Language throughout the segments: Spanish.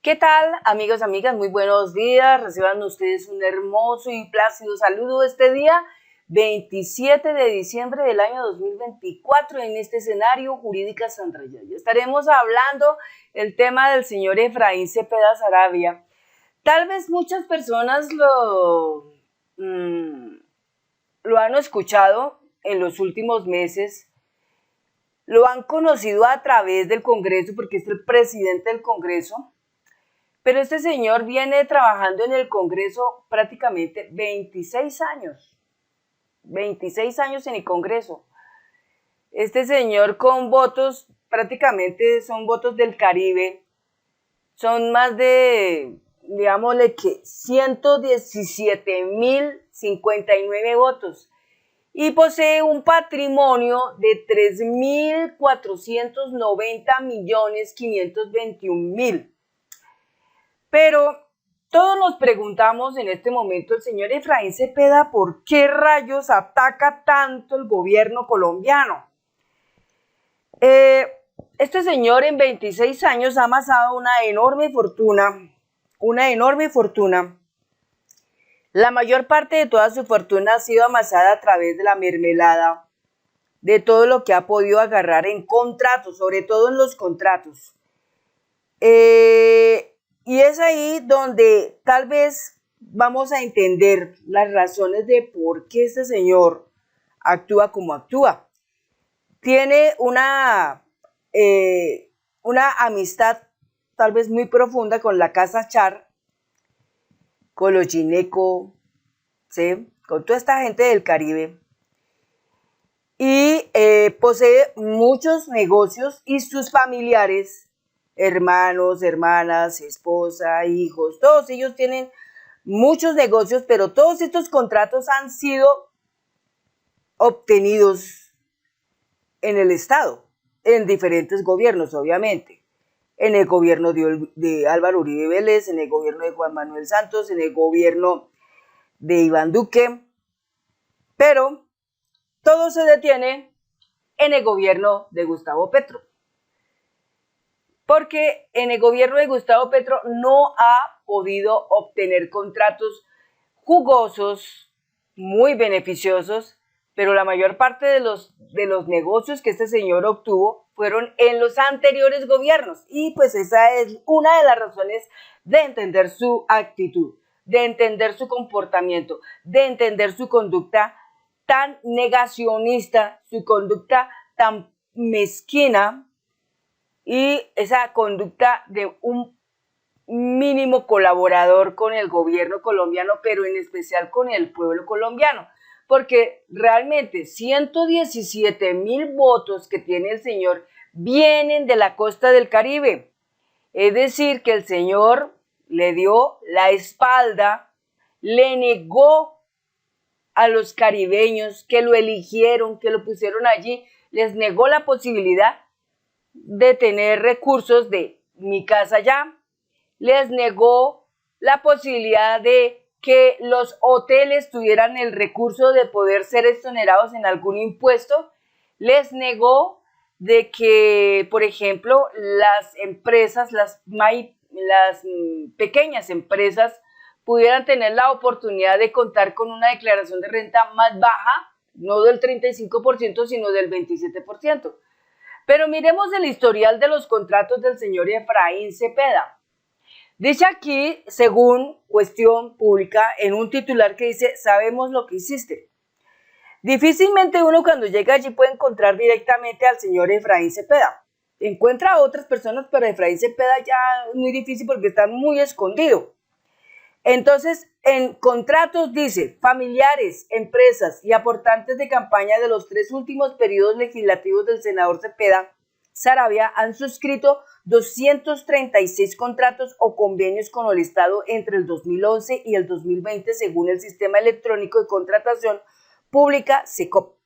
¿Qué tal, amigos, amigas? Muy buenos días. Reciban ustedes un hermoso y plácido saludo este día, 27 de diciembre del año 2024, en este escenario Jurídica Sandra Yaya. Estaremos hablando el tema del señor Efraín Cepeda Saravia. Tal vez muchas personas lo han escuchado en los últimos meses, lo han conocido a través del Congreso porque es el presidente del Congreso. Pero este señor viene trabajando en el Congreso prácticamente 26 años en el Congreso. Este señor con votos, prácticamente son votos del Caribe, son más de, digámosle que 117.059 votos y posee un patrimonio de 3.490.521.000. Pero todos nos preguntamos en este momento, el señor Efraín Cepeda, ¿por qué rayos ataca tanto el gobierno colombiano? Este señor en 26 años ha amasado una enorme fortuna. La mayor parte de toda su fortuna ha sido amasada a través de la mermelada, de todo lo que ha podido agarrar en contratos, sobre todo en los contratos. Y es ahí donde tal vez vamos a entender las razones de por qué este señor actúa como actúa. Tiene una amistad tal vez muy profunda con la Casa Char, con los Gineco, ¿sí? Con toda esta gente del Caribe. Y posee muchos negocios y sus familiares, hermanos, hermanas, esposa, hijos, todos ellos tienen muchos negocios, pero todos estos contratos han sido obtenidos en el Estado, en diferentes gobiernos, obviamente. En el gobierno de Álvaro Uribe Vélez, en el gobierno de Juan Manuel Santos, en el gobierno de Iván Duque, pero todo se detiene en el gobierno de Gustavo Petro. Porque en el gobierno de Gustavo Petro no ha podido obtener contratos jugosos, muy beneficiosos, pero la mayor parte de los negocios que este señor obtuvo fueron en los anteriores gobiernos. Y pues esa es una de las razones de entender su actitud, de entender su comportamiento, de entender su conducta tan negacionista, su conducta tan mezquina y esa conducta de un mínimo colaborador con el gobierno colombiano, pero en especial con el pueblo colombiano, porque realmente 117.000 votos que tiene el señor vienen de la costa del Caribe. Es decir, que el señor le dio la espalda, le negó a los caribeños que lo eligieron, que lo pusieron allí, les negó la posibilidad de tener recursos de Mi Casa Ya, les negó la posibilidad de que los hoteles tuvieran el recurso de poder ser exonerados en algún impuesto, les negó de que, por ejemplo, las empresas, las pequeñas empresas pudieran tener la oportunidad de contar con una declaración de renta más baja, no del 35%, sino del 27%. Pero miremos el historial de los contratos del señor Efraín Cepeda. Dice aquí, según Cuestión Pública, en un titular que dice, sabemos lo que hiciste. Difícilmente uno cuando llega allí puede encontrar directamente al señor Efraín Cepeda. Encuentra a otras personas, pero Efraín Cepeda ya es muy difícil porque está muy escondido. Entonces, en contratos dice, familiares, empresas y aportantes de campaña de los 3 últimos periodos legislativos del senador Cepeda Saravia han suscrito 236 contratos o convenios con el Estado entre el 2011 y el 2020, según el Sistema Electrónico de Contratación Pública, SECOP.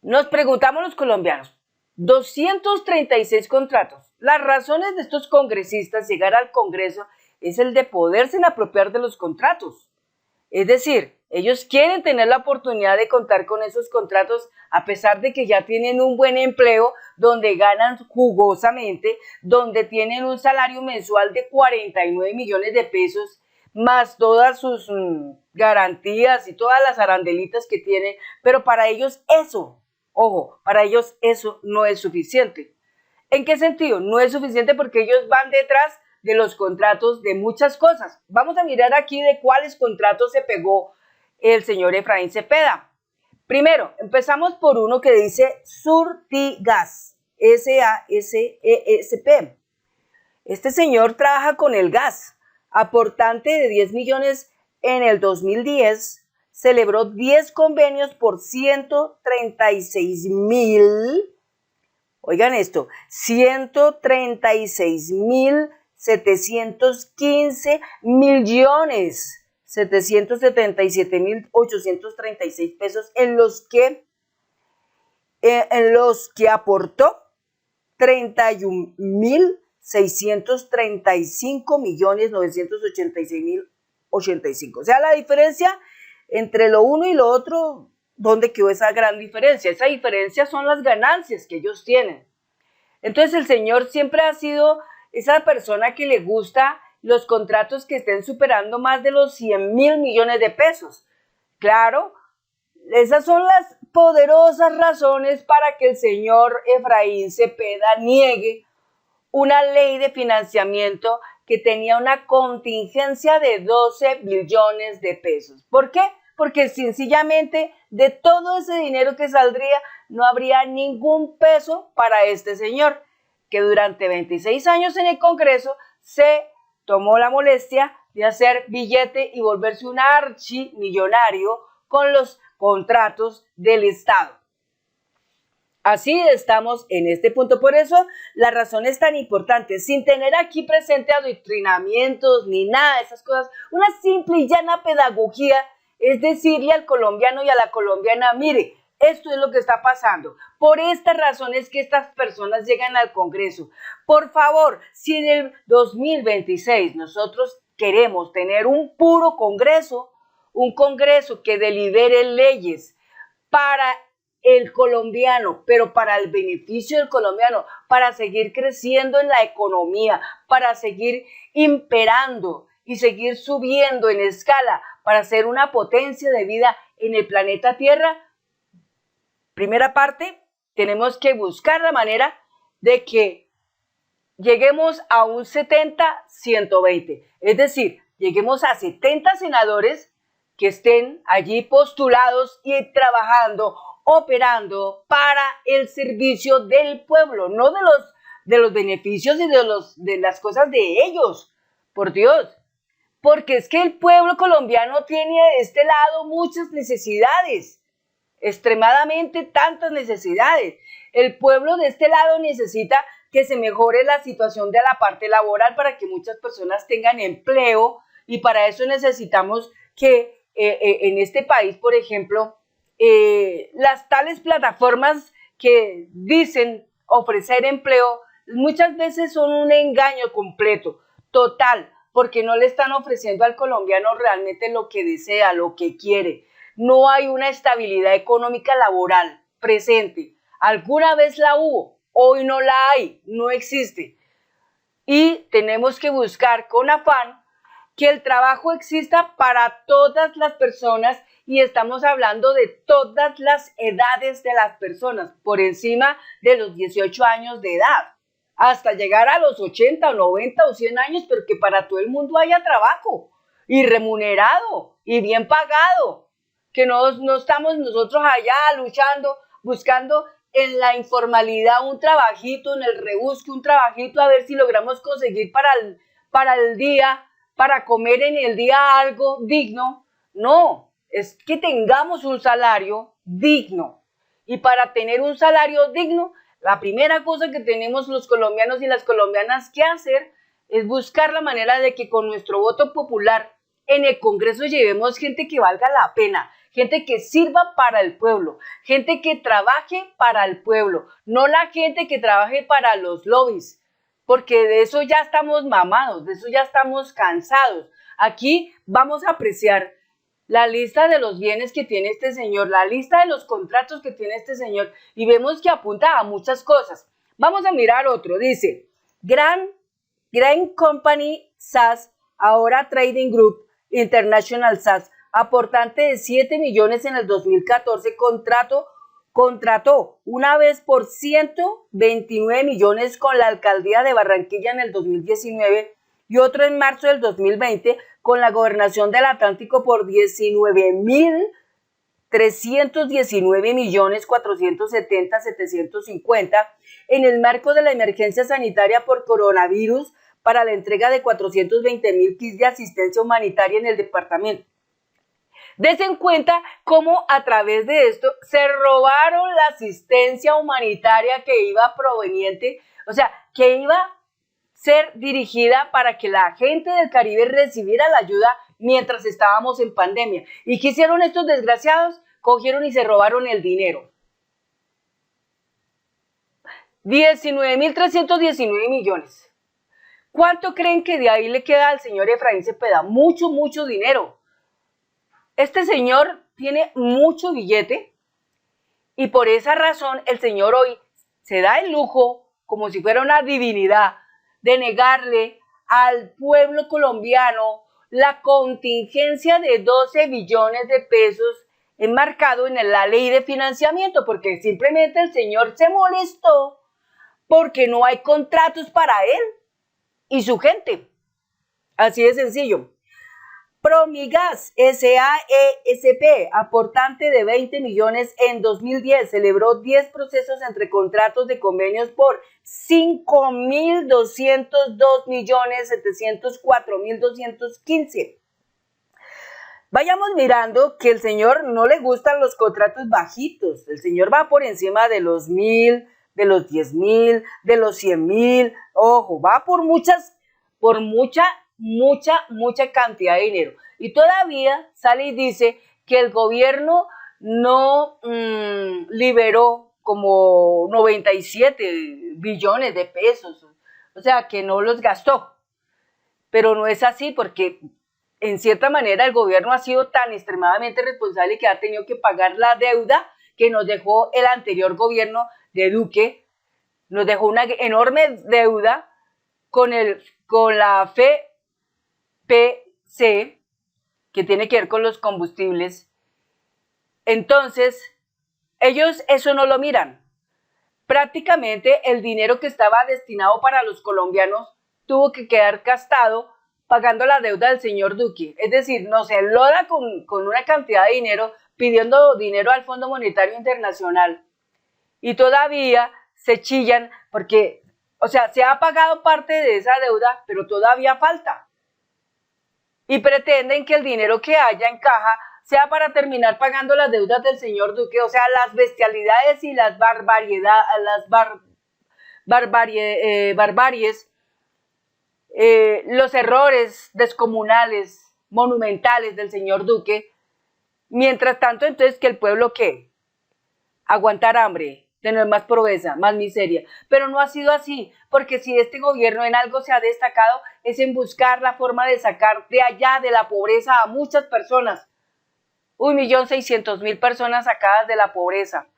Nos preguntamos los colombianos, 236 contratos. Las razones de estos congresistas llegar al Congreso es el de poderse apropiar de los contratos. Es decir, Ellos quieren tener la oportunidad de contar con esos contratos a pesar de que ya tienen un buen empleo donde ganan jugosamente, donde tienen un salario mensual de 49 millones de pesos, más todas sus garantías y todas las arandelitas que tienen, pero para ellos eso, ojo, para ellos eso no es suficiente. ¿En qué sentido? No es suficiente porque ellos van detrás de los contratos de muchas cosas. Vamos a mirar aquí de cuáles contratos se pegó el señor Efraín Cepeda. Primero, empezamos por uno que dice Surtigas, SASESP. Este señor trabaja con el gas, aportante de 10 millones en el 2010, celebró 10 convenios por 136.000, oigan esto, 136.715 millones. 777.836 pesos en los que aportó 31.635.986.085. O sea, la diferencia entre lo uno y lo otro, ¿dónde quedó esa gran diferencia? Esa diferencia son las ganancias que ellos tienen. Entonces el señor siempre ha sido esa persona que le gusta los contratos que estén superando más de los 100.000 millones de pesos. Claro, esas son las poderosas razones para que el señor Efraín Cepeda niegue una ley de financiamiento que tenía una contingencia de 12 billones de pesos. ¿Por qué? Porque sencillamente de todo ese dinero que saldría no habría ningún peso para este señor, que durante 26 años en el Congreso se tomó la molestia de hacer billete y volverse un archimillonario con los contratos del Estado. Así estamos en este punto. Por eso la razón es tan importante, sin tener aquí presente adoctrinamientos ni nada de esas cosas. Una simple y llana pedagogía es decirle al colombiano y a la colombiana, mire, esto es lo que está pasando. Por esta razón es que estas personas llegan al Congreso. Por favor, si en el 2026 nosotros queremos tener un puro Congreso, un Congreso que delibere leyes para el colombiano, pero para el beneficio del colombiano, para seguir creciendo en la economía, para seguir imperando y seguir subiendo en escala, para ser una potencia de vida en el planeta Tierra. Primera parte, tenemos que buscar la manera de que lleguemos a un 70-120, es decir, lleguemos a 70 senadores que estén allí postulados y trabajando, operando para el servicio del pueblo, no de los beneficios y de las cosas de ellos, por Dios. Porque es que el pueblo colombiano tiene de este lado muchas necesidades, extremadamente tantas necesidades. El pueblo de este lado necesita que se mejore la situación de la parte laboral para que muchas personas tengan empleo, y para eso necesitamos que en este país, por ejemplo, las tales plataformas que dicen ofrecer empleo muchas veces son un engaño completo, total, porque no le están ofreciendo al colombiano realmente lo que desea, lo que quiere. No hay una estabilidad económica laboral presente. Alguna vez la hubo, hoy no la hay, no existe. Y tenemos que buscar con afán que el trabajo exista para todas las personas, y estamos hablando de todas las edades de las personas, por encima de los 18 años de edad, hasta llegar a los 80 o 90 o 100 años, pero que para todo el mundo haya trabajo, y remunerado, y bien pagado, que no estamos nosotros allá luchando, buscando en la informalidad un trabajito, en el rebusque un trabajito, a ver si logramos conseguir para el día, para comer en el día algo digno. No, es que tengamos un salario digno. Y para tener un salario digno, la primera cosa que tenemos los colombianos y las colombianas que hacer es buscar la manera de que con nuestro voto popular en el Congreso llevemos gente que valga la pena, gente que sirva para el pueblo, gente que trabaje para el pueblo, no la gente que trabaje para los lobbies, porque de eso ya estamos mamados, de eso ya estamos cansados. Aquí vamos a apreciar la lista de los bienes que tiene este señor, la lista de los contratos que tiene este señor, y vemos que apunta a muchas cosas. Vamos a mirar otro, dice, Grand Company SAS, ahora Trading Group International SAS, aportante de 7 millones en el 2014, contrató una vez por 129 millones con la alcaldía de Barranquilla en el 2019 y otro en marzo del 2020 con la gobernación del Atlántico por 19.319.470.750 en el marco de la emergencia sanitaria por coronavirus para la entrega de 420.000 kits de asistencia humanitaria en el departamento. Dese en cuenta cómo a través de esto se robaron la asistencia humanitaria que iba proveniente, o sea, que iba a ser dirigida para que la gente del Caribe recibiera la ayuda mientras estábamos en pandemia. ¿Y qué hicieron estos desgraciados? Cogieron y se robaron el dinero. 19.319 millones. ¿Cuánto creen que de ahí le queda al señor Efraín Cepeda? Mucho, mucho dinero. Este señor tiene mucho billete y por esa razón el señor hoy se da el lujo, como si fuera una divinidad, de negarle al pueblo colombiano la contingencia de 12 billones de pesos enmarcado en la ley de financiamiento, porque simplemente el señor se molestó porque no hay contratos para él y su gente. Así de sencillo. Promigas SAESP, aportante de 20 millones en 2010, celebró 10 procesos entre contratos de convenios por 5.202.704.215. Vayamos mirando que el señor no le gustan los contratos bajitos, el señor va por encima de los 1.000, de los 10.000, de los 100.000, ojo, va por mucha cantidad de dinero. Y todavía sale y dice que el gobierno no liberó como 97 billones de pesos, o sea, que no los gastó. Pero no es así porque en cierta manera el gobierno ha sido tan extremadamente responsable que ha tenido que pagar la deuda que nos dejó el anterior gobierno de Duque, nos dejó una enorme deuda con la FPC, que tiene que ver con los combustibles. Entonces, ellos eso no lo miran. Prácticamente el dinero que estaba destinado para los colombianos tuvo que quedar gastado pagando la deuda del señor Duque. Es decir, nos enloda con una cantidad de dinero, pidiendo dinero al Fondo Monetario Internacional. Y todavía se chillan porque, o sea, se ha pagado parte de esa deuda, pero todavía falta. Y pretenden que el dinero que haya en caja sea para terminar pagando las deudas del señor Duque, o sea, las bestialidades y las barbaries, los errores descomunales, monumentales del señor Duque. Mientras tanto, entonces, que el pueblo, ¿qué? Aguantar hambre, tener más pobreza, más miseria. Pero no ha sido así, porque si este gobierno en algo se ha destacado es en buscar la forma de sacar de allá de la pobreza a muchas personas. 1.600.000 personas sacadas de la pobreza.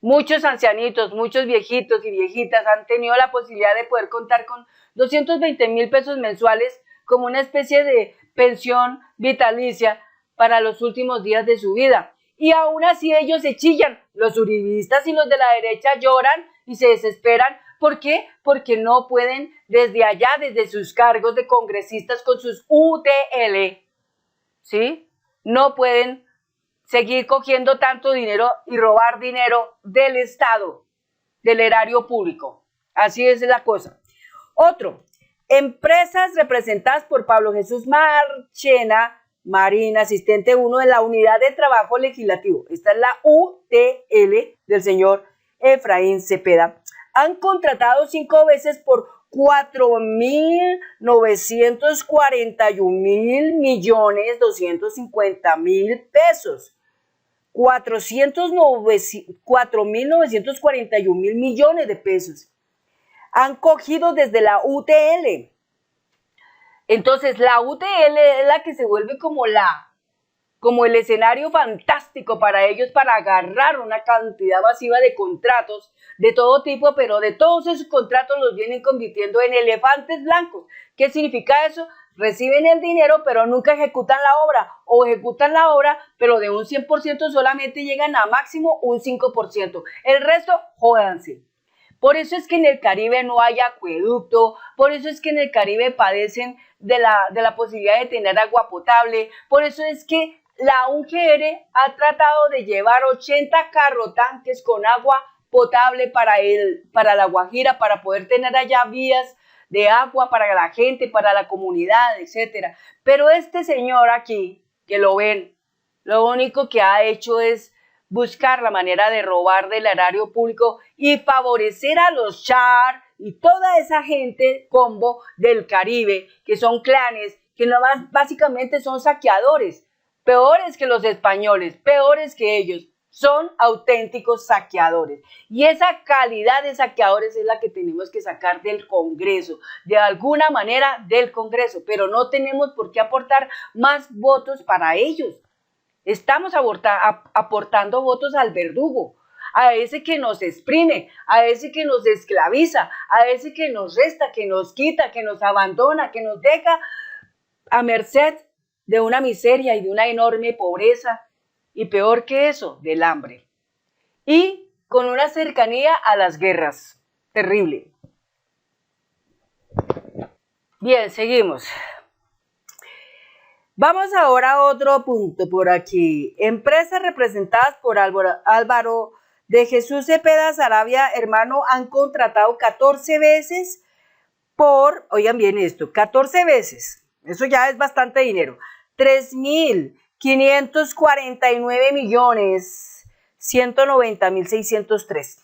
Muchos ancianitos, muchos viejitos y viejitas han tenido la posibilidad de poder contar con 220.000 pesos mensuales como una especie de pensión vitalicia para los últimos días de su vida. Y aún así ellos se chillan. Los uribistas y los de la derecha lloran y se desesperan. ¿Por qué? Porque no pueden desde allá, desde sus cargos de congresistas con sus UTL, ¿sí? No pueden seguir cogiendo tanto dinero y robar dinero del Estado, del erario público. Así es la cosa. Otro, empresas representadas por Pablo Jesús Marchena Marín, asistente 1 de la Unidad de Trabajo Legislativo. Esta es la UTL del señor Efraín Cepeda. Han contratado 5 veces por 4.941.250.000 pesos. 4.941.000 millones de pesos. Han cogido desde la UTL. Entonces, la UTL es la que se vuelve como la como el escenario fantástico para ellos para agarrar una cantidad masiva de contratos de todo tipo, pero de todos esos contratos los vienen convirtiendo en elefantes blancos. ¿Qué significa eso? Reciben el dinero, pero nunca ejecutan la obra, o ejecutan la obra, pero de un 100% solamente llegan a máximo un 5%. El resto, jódanse. Por eso es que en el Caribe no hay acueducto, por eso es que en el Caribe padecen de la posibilidad de tener agua potable, por eso es que la UGR ha tratado de llevar 80 carrotanques con agua potable para La Guajira, para poder tener allá vías de agua para la gente, para la comunidad, etcétera. Pero este señor aquí, que lo ven, lo único que ha hecho es buscar la manera de robar del erario público y favorecer a los Char y toda esa gente combo del Caribe, que son clanes, que nomás básicamente son saqueadores, peores que los españoles, peores que ellos. Son auténticos saqueadores. Y esa calidad de saqueadores es la que tenemos que sacar del Congreso, de alguna manera del Congreso, pero no tenemos por qué aportar más votos para ellos. Estamos aportando votos al verdugo, a ese que nos exprime, a ese que nos esclaviza, a ese que nos resta, que nos quita, que nos abandona, que nos deja a merced de una miseria y de una enorme pobreza, y peor que eso, del hambre. Y con una cercanía a las guerras. Terrible. Bien, seguimos. Vamos ahora a otro punto por aquí. Empresas representadas por Álvaro de Jesús Cepeda Saravia, hermano, han contratado 14 veces oigan bien esto, 14 veces, eso ya es bastante dinero, 3.549.190.603.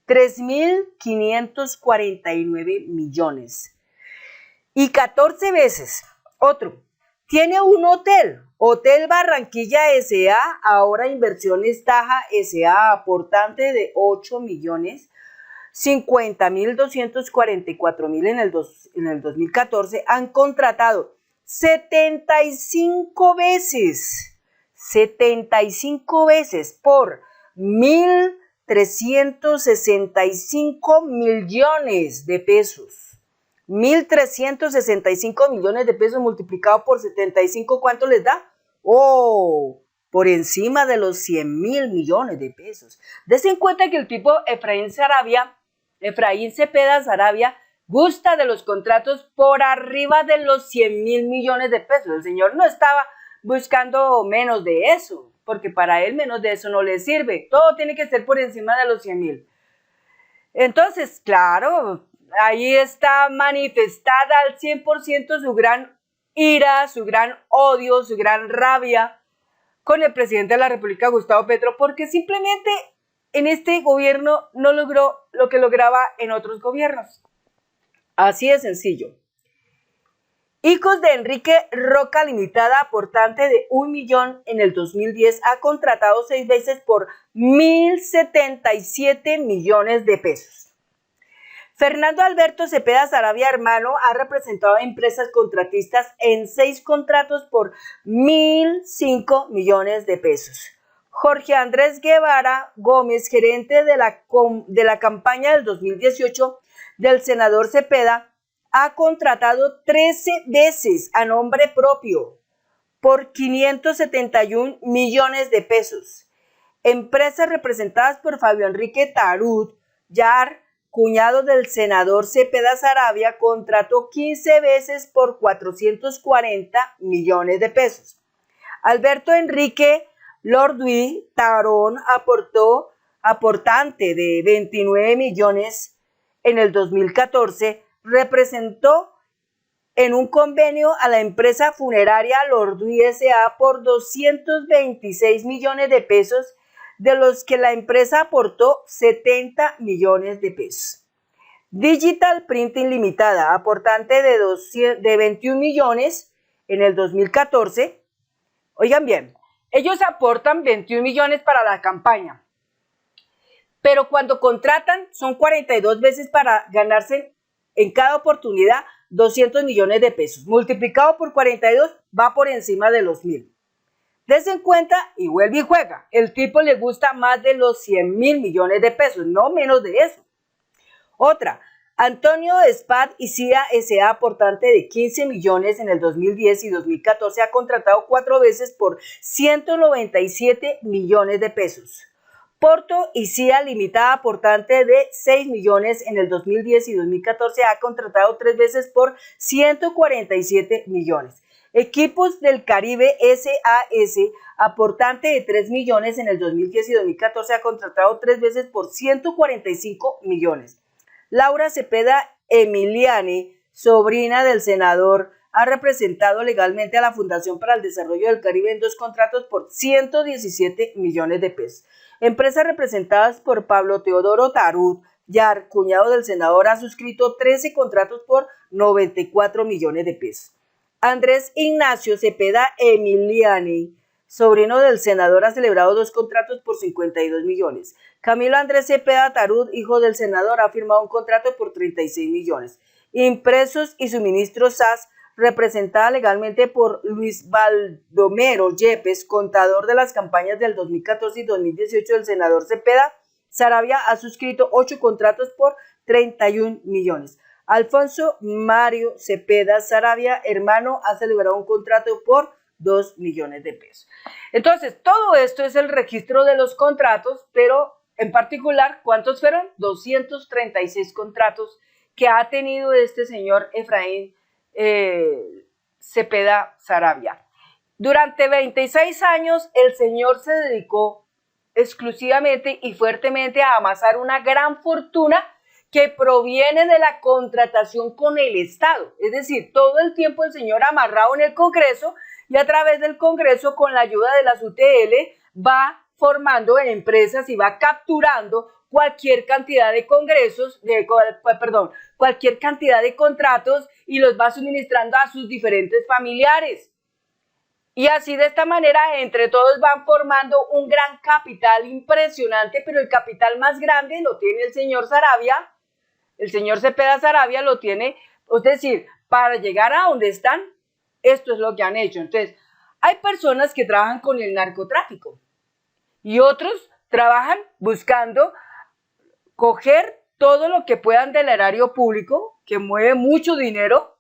3.549 millones. Y 14 veces, otro. Tiene un hotel, Hotel Barranquilla S.A., ahora Inversiones Taja S.A., aportante de 8.050.244.000 en el 2014, han contratado 75 veces por 1.365 millones de pesos. 1.365 millones de pesos multiplicado por 75, ¿cuánto les da? ¡Oh! Por encima de los 100.000 millones de pesos. Desen cuenta que el tipo Efraín Cepeda Saravia gusta de los contratos por arriba de los 100.000 millones de pesos. El señor no estaba buscando menos de eso, porque para él menos de eso no le sirve. Todo tiene que ser por encima de los 100.000. Entonces, claro, ahí está manifestada al 100% su gran ira, su gran odio, su gran rabia con el presidente de la República, Gustavo Petro, porque simplemente en este gobierno no logró lo que lograba en otros gobiernos. Así de sencillo. Icos de Enrique Roca Limitada, aportante de 1 millón en el 2010, ha contratado 6 veces por 1.077 millones de pesos. Fernando Alberto Cepeda Saravia, hermano, ha representado a empresas contratistas en 6 contratos por 1.005 millones de pesos. Jorge Andrés Guevara Gómez, gerente de la campaña del 2018 del senador Cepeda, ha contratado 13 veces a nombre propio por 571 millones de pesos. Empresas representadas por Fabio Enrique Tarut Yar, cuñado del senador Cepeda Saravia, contrató 15 veces por 440 millones de pesos. Alberto Enrique Lorduy Tarón, aportante de 29 millones en el 2014, representó en un convenio a la empresa funeraria Lorduy S.A. por 226 millones de pesos, de los que la empresa aportó 70 millones de pesos. Digital Printing Limitada, aportante de 21 millones en el 2014. Oigan bien, ellos aportan 21 millones para la campaña, pero cuando contratan son 42 veces para ganarse en cada oportunidad 200 millones de pesos. Multiplicado por 42 va por encima de los 1.000. Dese en cuenta y vuelve y juega. El tipo le gusta más de los 100.000 millones de pesos, no menos de eso. Otra, Antonio Spad y CIA S.A. aportante de 15 millones en el 2010 y 2014 ha contratado 4 veces por 197 millones de pesos. Porto y CIA Limitada aportante de 6 millones en el 2010 y 2014 ha contratado 3 veces por 147 millones. Equipos del Caribe SAS, aportante de 3 millones en el 2010 y 2014 ha contratado 3 veces por 145 millones. Laura Cepeda Emiliani, sobrina del senador, ha representado legalmente a la Fundación para el Desarrollo del Caribe en 2 contratos por 117 millones de pesos. Empresas representadas por Pablo Teodoro Tarud Yar, cuñado del senador, ha suscrito 13 contratos por 94 millones de pesos. Andrés Ignacio Cepeda Emiliani, sobrino del senador, ha celebrado 2 contratos por 52 millones. Camilo Andrés Cepeda Tarud, hijo del senador, ha firmado un contrato por 36 millones. Impresos y suministros SAS, representada legalmente por Luis Baldomero Yepes, contador de las campañas del 2014 y 2018 del senador Cepeda Saravia, ha suscrito 8 contratos por 31 millones. Alfonso Mario Cepeda Saravia, hermano, ha celebrado un contrato por 2 millones de pesos. Entonces, todo esto es el registro de los contratos, pero en particular, ¿cuántos fueron? 236 contratos que ha tenido este señor Efraín Cepeda Saravia. Durante 26 años, el señor se dedicó exclusivamente y fuertemente a amasar una gran fortuna que proviene de la contratación con el Estado. Es decir, todo el tiempo el señor amarrado en el Congreso y a través del Congreso, con la ayuda de las UTL, va formando empresas y va capturando cualquier cantidad de cualquier cantidad de contratos y los va suministrando a sus diferentes familiares. Y así, de esta manera, entre todos van formando un gran capital impresionante, pero el capital más grande lo tiene el señor Saravia, el señor Cepeda Saravia lo tiene, es decir, para llegar a donde están, esto es lo que han hecho. Entonces, hay personas que trabajan con el narcotráfico y otros trabajan buscando coger todo lo que puedan del erario público, que mueve mucho dinero,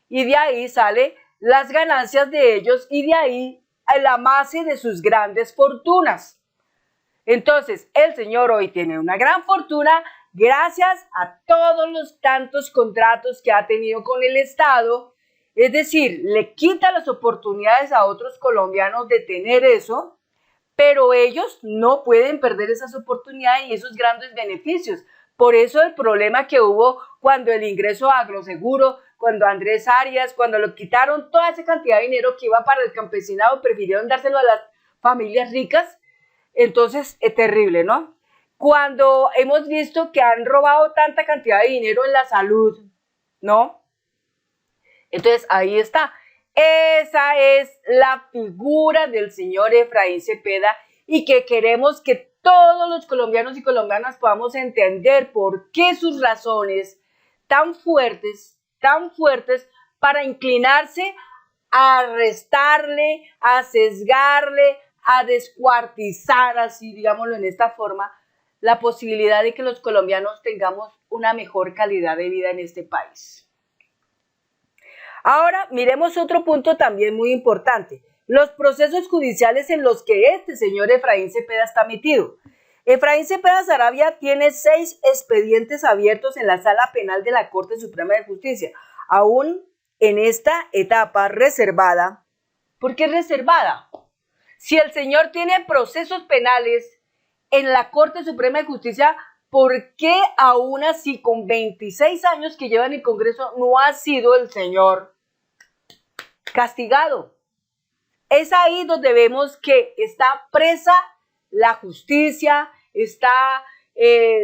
y de ahí sale las ganancias de ellos y de ahí el amase de sus grandes fortunas. Entonces, el señor hoy tiene una gran fortuna gracias a todos los tantos contratos que ha tenido con el Estado. Es decir, le quita las oportunidades a otros colombianos de tener eso, pero ellos no pueden perder esas oportunidades y esos grandes beneficios. Por eso el problema que hubo cuando el ingreso a agroseguro, cuando Andrés Arias, cuando lo quitaron toda esa cantidad de dinero que iba para el campesinado, prefirieron dárselo a las familias ricas. Entonces es terrible, ¿no? Cuando hemos visto que han robado tanta cantidad de dinero en la salud, ¿no? Entonces ahí está. Esa es la figura del señor Efraín Cepeda y que queremos que todos los colombianos y colombianas podamos entender por qué sus razones tan fuertes para inclinarse a restarle, a sesgarle, a descuartizar, así digámoslo en esta forma, la posibilidad de que los colombianos tengamos una mejor calidad de vida en este país. Ahora miremos otro punto también muy importante, los procesos judiciales en los que este señor Efraín Cepeda está metido. Efraín Cepeda Saravia tiene 6 expedientes abiertos en la Sala Penal de la Corte Suprema de Justicia, aún en esta etapa reservada. ¿Por qué reservada? Si el señor tiene procesos penales en la Corte Suprema de Justicia, ¿por qué aún así, con 26 años que lleva en el Congreso, no ha sido el señor castigado? Es ahí donde vemos que está presa la justicia, está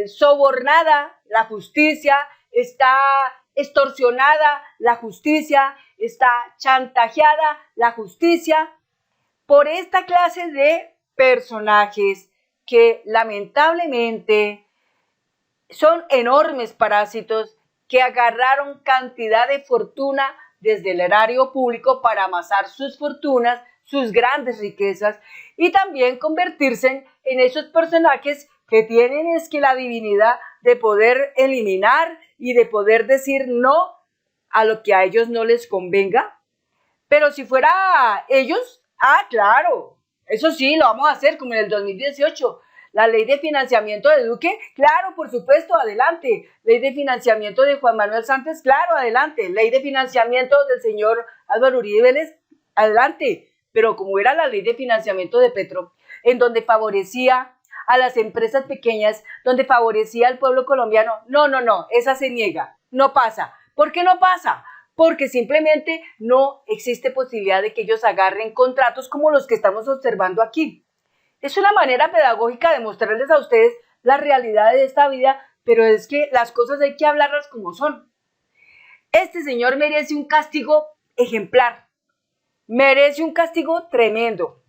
sobornada la justicia, está extorsionada la justicia, está chantajeada la justicia por esta clase de personajes que lamentablemente son enormes parásitos que agarraron cantidad de fortuna desde el erario público para amasar sus fortunas sus grandes riquezas y también convertirse en esos personajes que tienen es que la divinidad de poder eliminar y de poder decir no a lo que a ellos no les convenga. Pero si fuera ellos, claro, eso sí, lo vamos a hacer como en el 2018. La ley de financiamiento de Duque, claro, por supuesto, adelante. Ley de financiamiento de Juan Manuel Santos, claro, adelante. Ley de financiamiento del señor Álvaro Uribe Vélez, adelante. Pero como era la ley de financiamiento de Petro, en donde favorecía a las empresas pequeñas, donde favorecía al pueblo colombiano, no, esa se niega, no pasa. ¿Por qué no pasa? Porque simplemente no existe posibilidad de que ellos agarren contratos como los que estamos observando aquí. Es una manera pedagógica de mostrarles a ustedes la realidad de esta vida, pero es que las cosas hay que hablarlas como son. Este señor merece un castigo ejemplar, merece un castigo tremendo,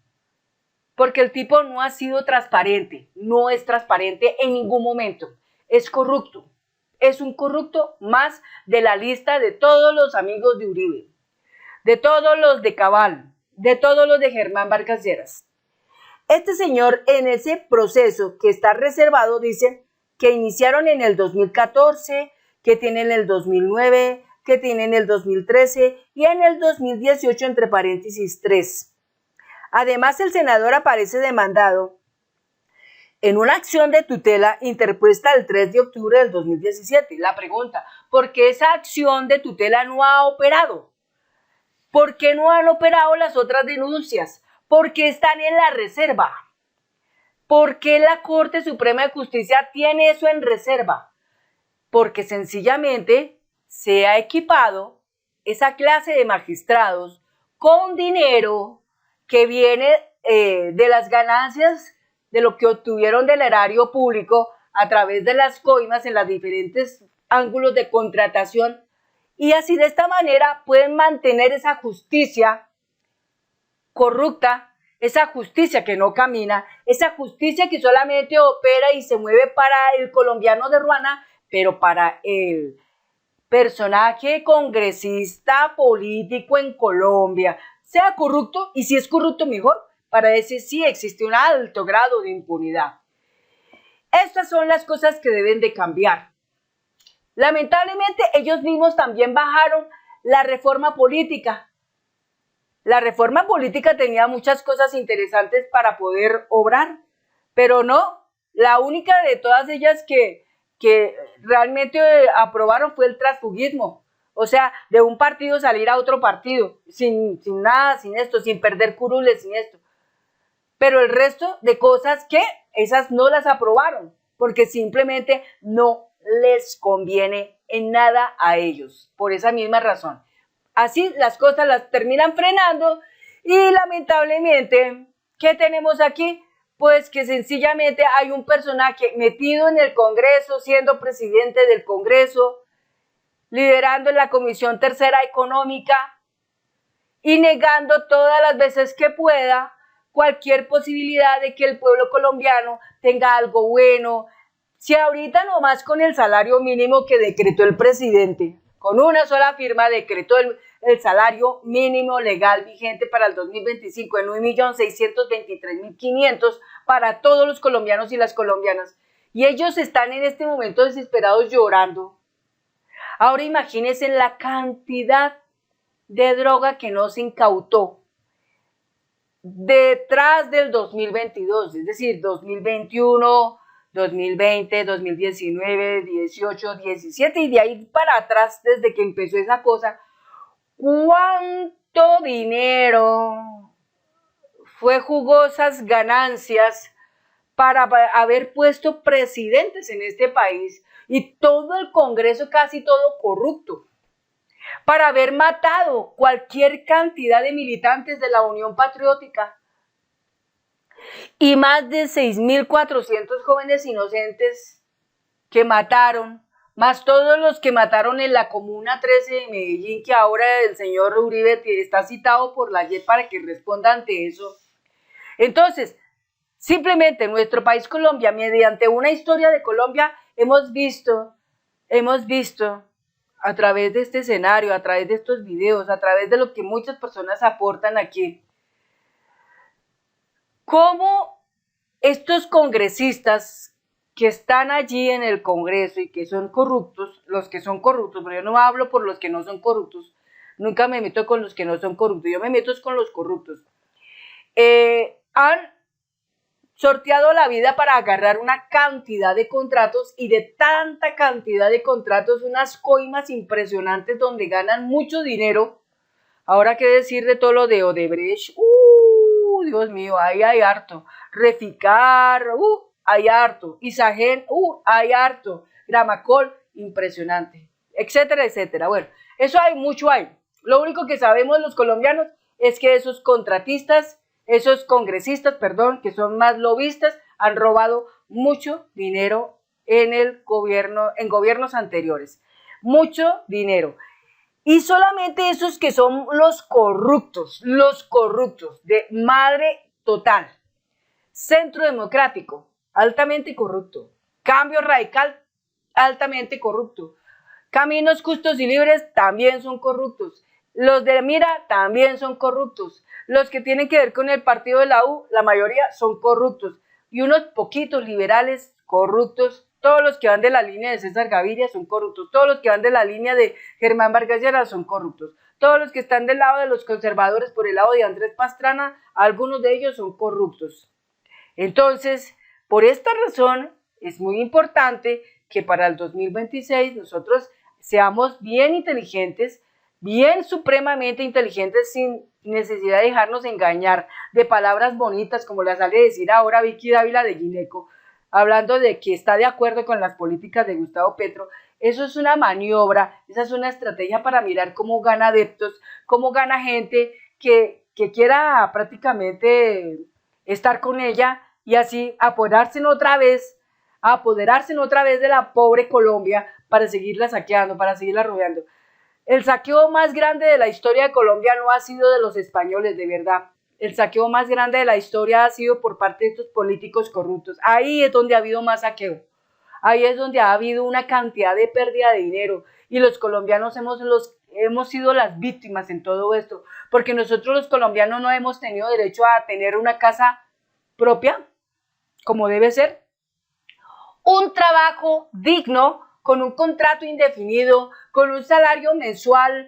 porque el tipo no ha sido transparente, no es transparente en ningún momento, es corrupto. Es un corrupto más de la lista de todos los amigos de Uribe, de todos los de Cabal, de todos los de Germán Vargas Lleras. Este señor en ese proceso que está reservado dice que iniciaron en el 2014, que tienen el 2009, que tienen el 2013 y en el 2018 entre paréntesis 3. Además, el senador aparece demandado en una acción de tutela interpuesta el 3 de octubre del 2017. La pregunta, ¿por qué esa acción de tutela no ha operado? ¿Por qué no han operado las otras denuncias? ¿Por qué están en la reserva? ¿Por qué la Corte Suprema de Justicia tiene eso en reserva? Porque sencillamente se ha equipado esa clase de magistrados con dinero que viene de las ganancias de lo que obtuvieron del erario público a través de las coimas en los diferentes ángulos de contratación y así de esta manera pueden mantener esa justicia corrupta, esa justicia que no camina, esa justicia que solamente opera y se mueve para el colombiano de Ruana, pero para el personaje congresista político en Colombia, sea corrupto y si es corrupto mejor, para ese sí existe un alto grado de impunidad. Estas son las cosas que deben de cambiar. Lamentablemente ellos mismos también bajaron la reforma política. La reforma política tenía muchas cosas interesantes para poder obrar, pero no, la única de todas ellas que realmente aprobaron fue el transfugismo. O sea, de un partido salir a otro partido, sin nada, sin esto, sin perder curules, sin esto. Pero el resto de cosas que esas no las aprobaron, porque simplemente no les conviene en nada a ellos, por esa misma razón. Así las cosas las terminan frenando y lamentablemente, ¿qué tenemos aquí? Pues que sencillamente hay un personaje metido en el Congreso, siendo presidente del Congreso, liderando la Comisión Tercera Económica y negando todas las veces que pueda cualquier posibilidad de que el pueblo colombiano tenga algo bueno. Si ahorita nomás con el salario mínimo que decretó el presidente, con una sola firma decretó el salario mínimo legal vigente para el 2025 en 1.623.500 para todos los colombianos y las colombianas. Y ellos están en este momento desesperados llorando. Ahora imagínense la cantidad de droga que no se incautó detrás del 2022, es decir, 2021, 2020, 2019, 18, 17 y de ahí para atrás desde que empezó esa cosa, ¿cuánto dinero fue jugosas ganancias para haber puesto presidentes en este país y todo el Congreso casi todo corrupto? Para haber matado cualquier cantidad de militantes de la Unión Patriótica y más de 6.400 jóvenes inocentes que mataron, más todos los que mataron en la Comuna 13 de Medellín, que ahora el señor Uribe está citado por la JEP para que responda ante eso. Entonces, simplemente nuestro país Colombia, mediante una historia de Colombia, hemos visto a través de este escenario, a través de estos videos, a través de lo que muchas personas aportan aquí, cómo estos congresistas que están allí en el Congreso y que son corruptos, los que son corruptos, pero yo no hablo por los que no son corruptos, nunca me meto con los que no son corruptos, yo me meto con los corruptos, han sorteado la vida para agarrar una cantidad de contratos y de tanta cantidad de contratos, unas coimas impresionantes donde ganan mucho dinero. Ahora qué decir de todo lo de Odebrecht, Dios mío, ahí hay harto. Reficar, hay harto. Isagen, hay harto. Gramacol, impresionante, etcétera, etcétera. Bueno, eso hay, mucho hay. Lo único que sabemos los colombianos es que esos contratistas, esos congresistas, perdón, que son más lobistas, han robado mucho dinero en el gobierno, en gobiernos anteriores. Mucho dinero. Y solamente esos que son los corruptos de madre total. Centro Democrático, altamente corrupto. Cambio Radical, altamente corrupto. Caminos Justos y Libres también son corruptos. Los de Mira también son corruptos. Los que tienen que ver con el partido de la U, la mayoría son corruptos. Y unos poquitos liberales corruptos. Todos los que van de la línea de César Gaviria son corruptos. Todos los que van de la línea de Germán Vargas Lleras son corruptos. Todos los que están del lado de los conservadores por el lado de Andrés Pastrana, algunos de ellos son corruptos. Entonces, por esta razón, es muy importante que para el 2026 nosotros seamos bien inteligentes, bien supremamente inteligentes, sin necesidad de dejarnos engañar de palabras bonitas como las sale a decir ahora Vicky Dávila de Gineco, hablando de que está de acuerdo con las políticas de Gustavo Petro. Eso es una maniobra, esa es una estrategia para mirar cómo gana adeptos, cómo gana gente que quiera prácticamente estar con ella y así apoderarse otra vez de la pobre Colombia para seguirla saqueando, para seguirla rodeando. El saqueo más grande de la historia de Colombia no ha sido de los españoles, de verdad. El saqueo más grande de la historia ha sido por parte de estos políticos corruptos. Ahí es donde ha habido más saqueo. Ahí es donde ha habido una cantidad de pérdida de dinero. Y los colombianos hemos sido las víctimas en todo esto. Porque nosotros los colombianos no hemos tenido derecho a tener una casa propia, como debe ser. Un trabajo digno, con un contrato indefinido, con un salario mensual.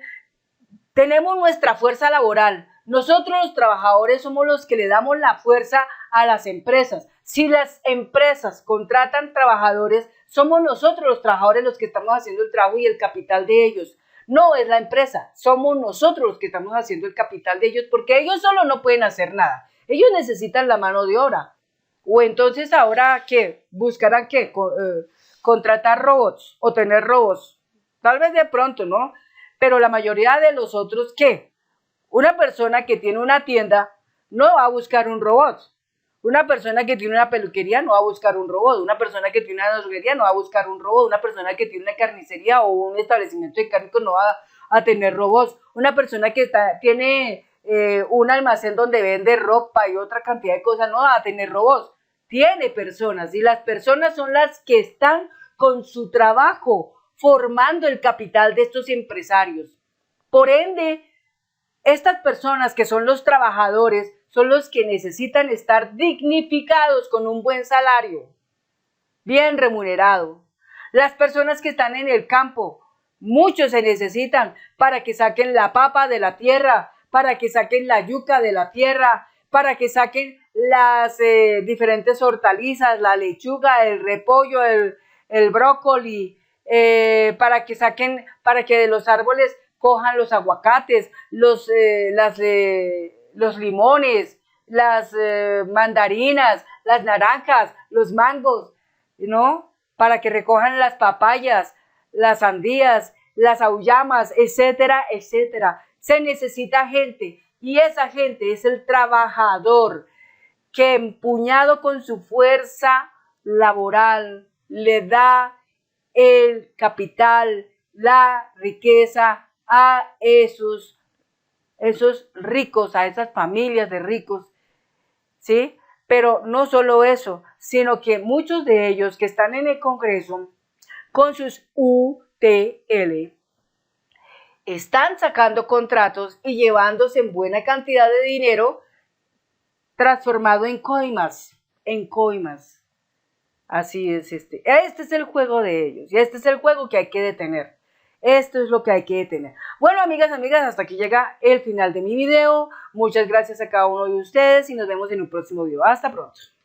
Tenemos nuestra fuerza laboral. Nosotros los trabajadores somos los que le damos la fuerza a las empresas. Si las empresas contratan trabajadores, somos nosotros los trabajadores los que estamos haciendo el trabajo y el capital de ellos. No es la empresa, somos nosotros los que estamos haciendo el capital de ellos, porque ellos solo no pueden hacer nada. Ellos necesitan la mano de obra. O entonces ahora, ¿qué? ¿Buscarán qué? Contratar robots o tener robots. Tal vez de pronto, ¿no? Pero la mayoría de los otros, ¿qué? Una persona que tiene una tienda no va a buscar un robot. Una persona que tiene una peluquería no va a buscar un robot. Una persona que tiene una droguería no va a buscar un robot. Una persona que tiene una carnicería o un establecimiento de cárnicos no va a tener robots. Una persona que tiene un almacén donde vende ropa y otra cantidad de cosas no va a tener robots. Tiene personas y las personas son las que están con su trabajo formando el capital de estos empresarios. Por ende, estas personas que son los trabajadores son los que necesitan estar dignificados con un buen salario, bien remunerado. Las personas que están en el campo, muchos se necesitan para que saquen la papa de la tierra, para que saquen la yuca de la tierra, para que saquen las diferentes hortalizas, la lechuga, el repollo, el brócoli, para que de los árboles cojan los aguacates, los limones, las mandarinas, las naranjas, los mangos, ¿no? Para que recojan las papayas, las sandías, las auyamas, etcétera, etcétera. Se necesita gente y esa gente es el trabajador que empuñado con su fuerza laboral le da el capital, la riqueza a esos ricos, a esas familias de ricos, ¿sí? Pero no solo eso, sino que muchos de ellos que están en el Congreso con sus UTL están sacando contratos y llevándose en buena cantidad de dinero transformado en coimas, en coimas. Así es este. Este es el juego de ellos y este es el juego que hay que detener. Esto es lo que hay que detener. Bueno, amigas, hasta aquí llega el final de mi video. Muchas gracias a cada uno de ustedes y nos vemos en un próximo video. Hasta pronto.